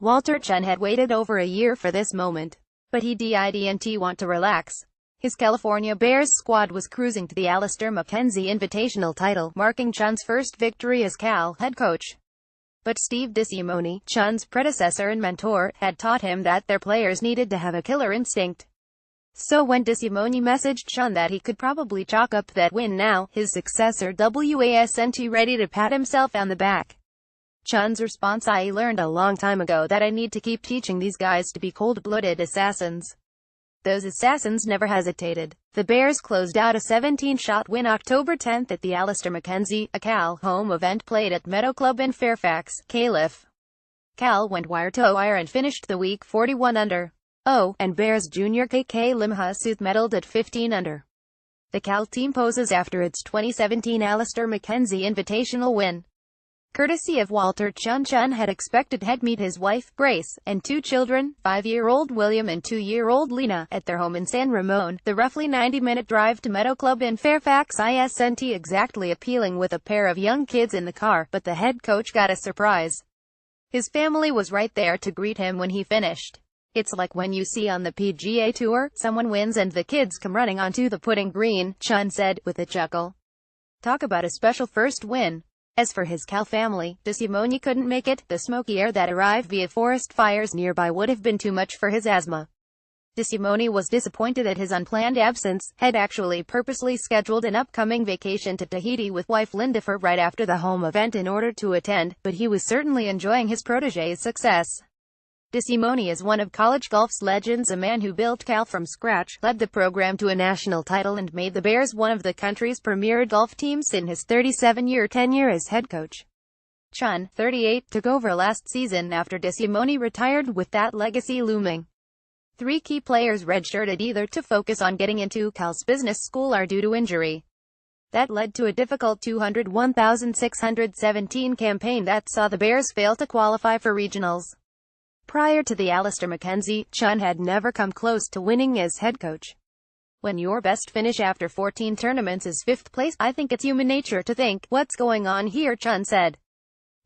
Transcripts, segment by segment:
Walter Chun had waited over a year for this moment. But he didn't want to relax. His California Bears squad was cruising to the Alister McKenzie Invitational title, marking Chun's first victory as Cal head coach. But Steve DeSimone, Chun's predecessor and mentor, had taught him that their players needed to have a killer instinct. So when DeSimone messaged Chun that he could probably chalk up that win now, his successor wasn't ready to pat himself on the back. Chun's response: "I learned a long time ago that I need to keep teaching these guys to be cold-blooded assassins." Those assassins never hesitated. The Bears closed out a 17-shot win October 10 at the Alister McKenzie, a Cal home event played at Meadow Club in Fairfax, Calif. Cal went wire-to-wire and finished the week 41 under. And Bears junior KK Limhasuth medaled at 15 under. The Cal team poses after its 2017 Alister McKenzie Invitational win. Courtesy of Walter Chun. Chun had expected to meet his wife, Grace, and 2 children, 5-year-old William and 2-year-old Lena, at their home in San Ramon. The roughly 90-minute drive to Meadow Club in Fairfax isn't exactly appealing with a pair of young kids in the car, but the head coach got a surprise. His family was right there to greet him when he finished. "It's like when you see on the PGA Tour, someone wins and the kids come running onto the putting green," Chun said, with a chuckle. Talk about a special first win. As for his Cal family, DeSimone couldn't make it. The smoky air that arrived via forest fires nearby would have been too much for his asthma. DeSimone was disappointed at his unplanned absence, had actually purposely scheduled an upcoming vacation to Tahiti with wife Linda for right after the home event in order to attend, but he was certainly enjoying his protégé's success. DeSimone is one of college golf's legends, a man who built Cal from scratch, led the program to a national title and made the Bears one of the country's premier golf teams in his 37-year tenure as head coach. Chun, 38, took over last season after DeSimone retired, with that legacy looming. 3 key players redshirted either to focus on getting into Cal's business school or due to injury. That led to a difficult 201,617 campaign that saw the Bears fail to qualify for regionals. Prior to the Alister McKenzie, Chun had never come close to winning as head coach. When your best finish after 14 tournaments is 5th place, I think it's human nature to think, "What's going on here?" Chun said.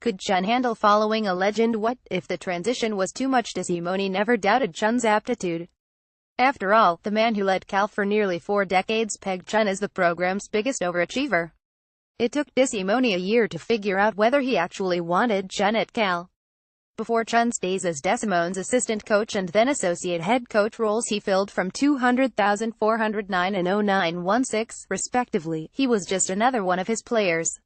Could Chun handle following a legend? What if the transition was too much? DeSimone never doubted Chun's aptitude. After all, the man who led Cal for nearly 4 decades pegged Chun as the program's biggest overachiever. It took DeSimone a year to figure out whether he actually wanted Chun at Cal. Before Chun's days as DeSimone's assistant coach and then associate head coach roles he filled from 200,409 and 0916, respectively, he was just another one of his players.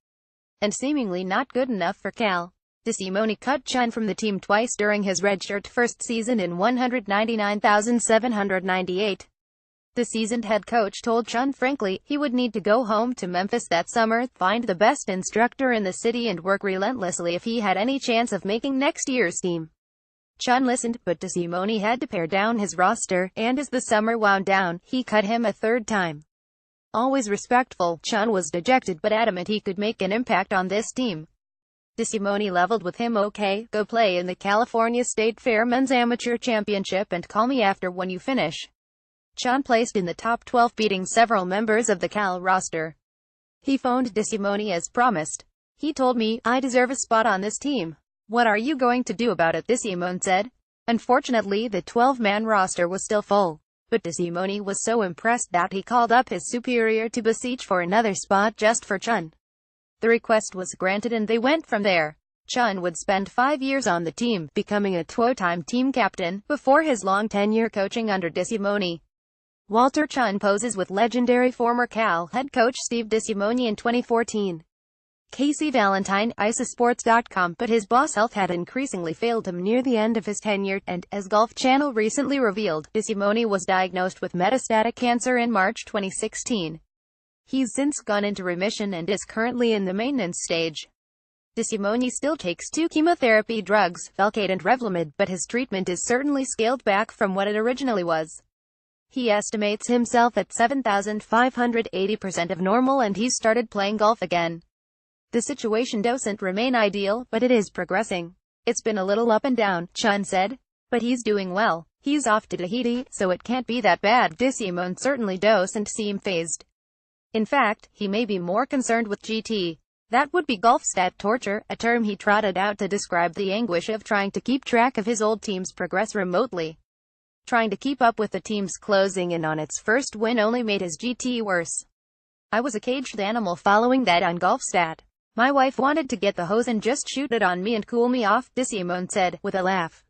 And seemingly not good enough for Cal. DeSimone cut Chun from the team twice during his redshirt first season in 199,798. The seasoned head coach told Chun frankly, he would need to go home to Memphis that summer, find the best instructor in the city and work relentlessly if he had any chance of making next year's team. Chun listened, but DeSimone had to pare down his roster, and as the summer wound down, he cut him a 3rd time. Always respectful, Chun was dejected but adamant he could make an impact on this team. DeSimone leveled with him. "Okay, go play in the California State Fair Men's Amateur Championship and call me after when you finish." Chun placed in the top 12, beating several members of the Cal roster. He phoned DeSimone as promised. "He told me, I deserve a spot on this team. What are you going to do about it?" DeSimone said. Unfortunately, the 12-man roster was still full. But DeSimone was so impressed that he called up his superior to beseech for another spot just for Chun. The request was granted and they went from there. Chun would spend 5 years on the team, becoming a 2-time team captain, before his long tenure coaching under DeSimone. Walter Chun poses with legendary former Cal head coach Steve DeSimone in 2014. Casey Valentine, IceSports.com. But his boss health had increasingly failed him near the end of his tenure, and, as Golf Channel recently revealed, DeSimone was diagnosed with metastatic cancer in March 2016. He's since gone into remission and is currently in the maintenance stage. DeSimone still takes 2 chemotherapy drugs, Velcade and Revlimid, but his treatment is certainly scaled back from what it originally was. He estimates himself at 7,580% of normal and he's started playing golf again. The situation doesn't remain ideal, but it is progressing. "It's been a little up and down," Chun said. "But he's doing well. He's off to Tahiti, so it can't be that bad." DeSimone certainly doesn't seem fazed. In fact, he may be more concerned with GT. That would be golf stat torture, a term he trotted out to describe the anguish of trying to keep track of his old team's progress remotely. Trying to keep up with the team's closing in on its first win only made his GT worse. I was a caged animal following that on GolfStat. My wife wanted to get the hose and just shoot it on me and cool me off, DeSimone said, with a laugh.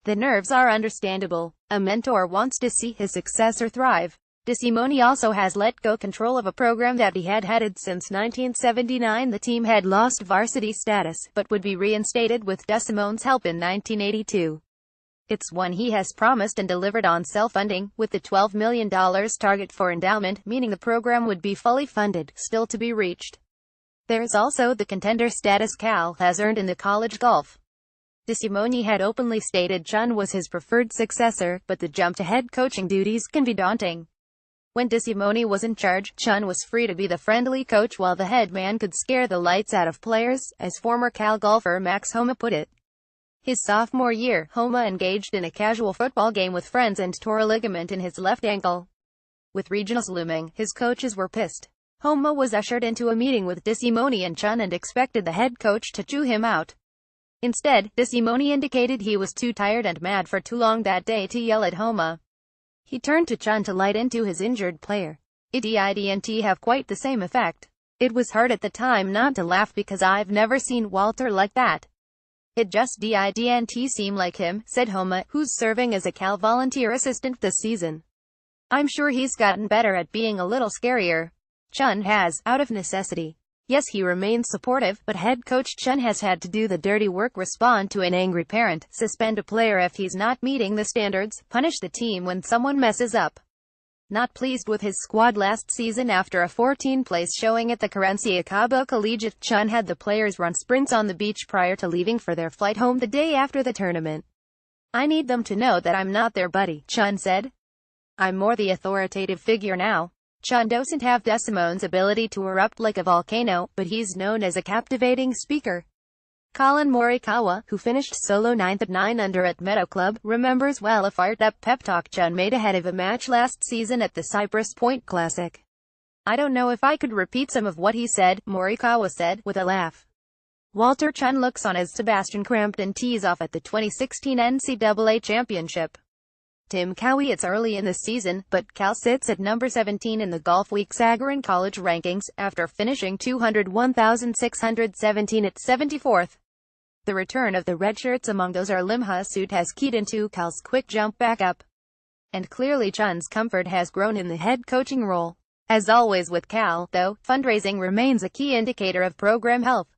The nerves are understandable. A mentor wants to see his successor thrive. DeSimone also has let go control of a program that he had headed since 1979. The team had lost varsity status, but would be reinstated with DeSimone's help in 1982. It's one he has promised and delivered on self-funding, with the $12 million target for endowment, meaning the program would be fully funded, still to be reached. There's also the contender status Cal has earned in the college golf. DeSimone had openly stated Chun was his preferred successor, but the jump to head coaching duties can be daunting. When DeSimone was in charge, Chun was free to be the friendly coach while the head man could scare the lights out of players, as former Cal golfer Max Homa put it. His sophomore year, Homa engaged in a casual football game with friends and tore a ligament in his left ankle. With regionals looming, his coaches were pissed. Homa was ushered into a meeting with DeSimone and Chun and expected the head coach to chew him out. Instead, DeSimone indicated he was too tired and mad for too long that day to yell at Homa. He turned to Chun to light into his injured player. It didn't have quite the same effect. It was hard at the time not to laugh because I've never seen Walter like that. It just didn't seem like him, said Homa, who's serving as a Cal volunteer assistant this season. I'm sure he's gotten better at being a little scarier. Chun has, out of necessity. Yes, he remains supportive, but head coach Chun has had to do the dirty work, respond to an angry parent, suspend a player if he's not meeting the standards, punish the team when someone messes up. Not pleased with his squad last season after a 14th-place showing at the Cabo Collegiate, Chun had the players run sprints on the beach prior to leaving for their flight home the day after the tournament. I need them to know that I'm not their buddy, Chun said. I'm more the authoritative figure now. Chun doesn't have DeSimone's ability to erupt like a volcano, but he's known as a captivating speaker. Colin Morikawa, who finished solo 9th at 9 under at Meadow Club, remembers well a fired-up pep talk Chun made ahead of a match last season at the Cypress Point Classic. I don't know if I could repeat some of what he said, Morikawa said, with a laugh. Walter Chun looks on as Sebastian Crampton tees off at the 2016 NCAA Championship. Tim Cowie, it's early in the season, but Cal sits at number 17 in the Golfweek Sagarin College rankings, after finishing 201,617 at 74th. The return of the redshirts among those are Lim Ha-Soot has keyed into Cal's quick jump back up. And clearly Chun's comfort has grown in the head coaching role. As always with Cal, though, fundraising remains a key indicator of program health.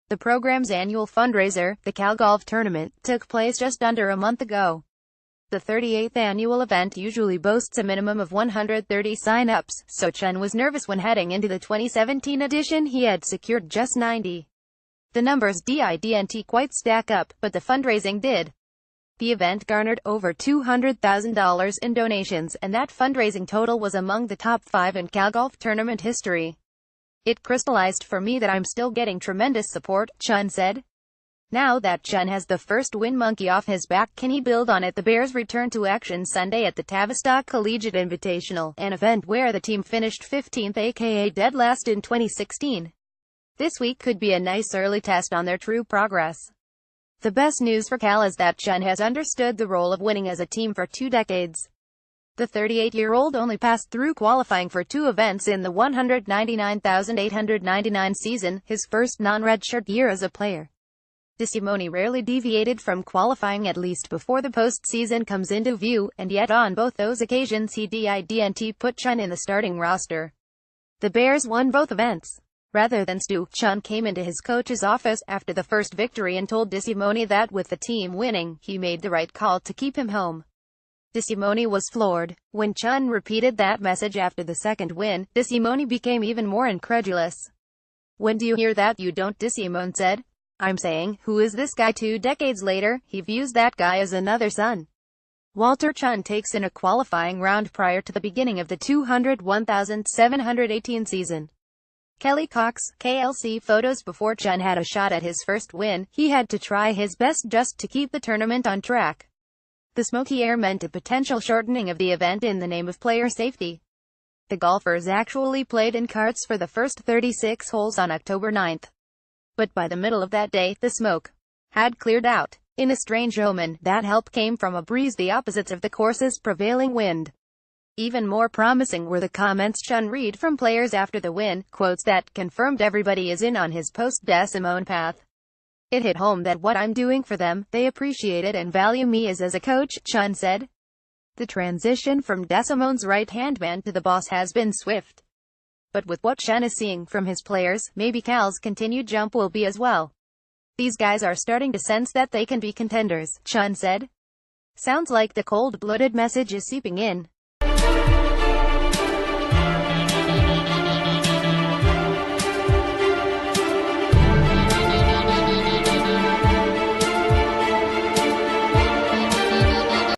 The program's annual fundraiser, the Cal Golf Tournament, took place just under a month ago. The 38th annual event usually boasts a minimum of 130 sign-ups, so Chun was nervous when heading into the 2017 edition. He had secured just 90. The numbers didn't quite stack up, but the fundraising did. The event garnered over $200,000 in donations, and that fundraising total was among the top 5 in Cal Golf Tournament history. It crystallized for me that I'm still getting tremendous support, Chun said. Now that Chun has the first win monkey off his back, can he build on it? The Bears return to action Sunday at the Tavistock Collegiate Invitational, an event where the team finished 15th aka dead last in 2016. This week could be a nice early test on their true progress. The best news for Cal is that Chun has understood the role of winning as a team for 2 decades. The 38-year-old only passed through qualifying for 2 events in the 199,899 season, his first non-redshirt year as a player. DeSimone rarely deviated from qualifying at least before the postseason comes into view, and yet on both those occasions he didn't put Chun in the starting roster. The Bears won both events. Rather than stew, Chun came into his coach's office after the first victory and told DeSimone that with the team winning, he made the right call to keep him home. DeSimone was floored. When Chun repeated that message after the second win, DeSimone became even more incredulous. When do you hear that you don't? DeSimone said. I'm saying, who is this guy? 2 decades later, he views that guy as another son. Walter Chun takes in a qualifying round prior to the beginning of the 201,718 season. Kelly Cox, KLC photos. Before Chun had a shot at his first win, he had to try his best just to keep the tournament on track. The smoky air meant a potential shortening of the event in the name of player safety. The golfers actually played in carts for the first 36 holes on October 9. But by the middle of that day, the smoke had cleared out. In a strange omen, that help came from a breeze the opposite of the course's prevailing wind. Even more promising were the comments Chun read from players after the win, quotes that confirmed everybody is in on his post-Desimone path. It hit home that what I'm doing for them, they appreciate it and value me as a coach, Chun said. The transition from Desimone's right-hand man to the boss has been swift. But with what Chun is seeing from his players, maybe Cal's continued jump will be as well. These guys are starting to sense that they can be contenders, Chun said. Sounds like the cold-blooded message is seeping in.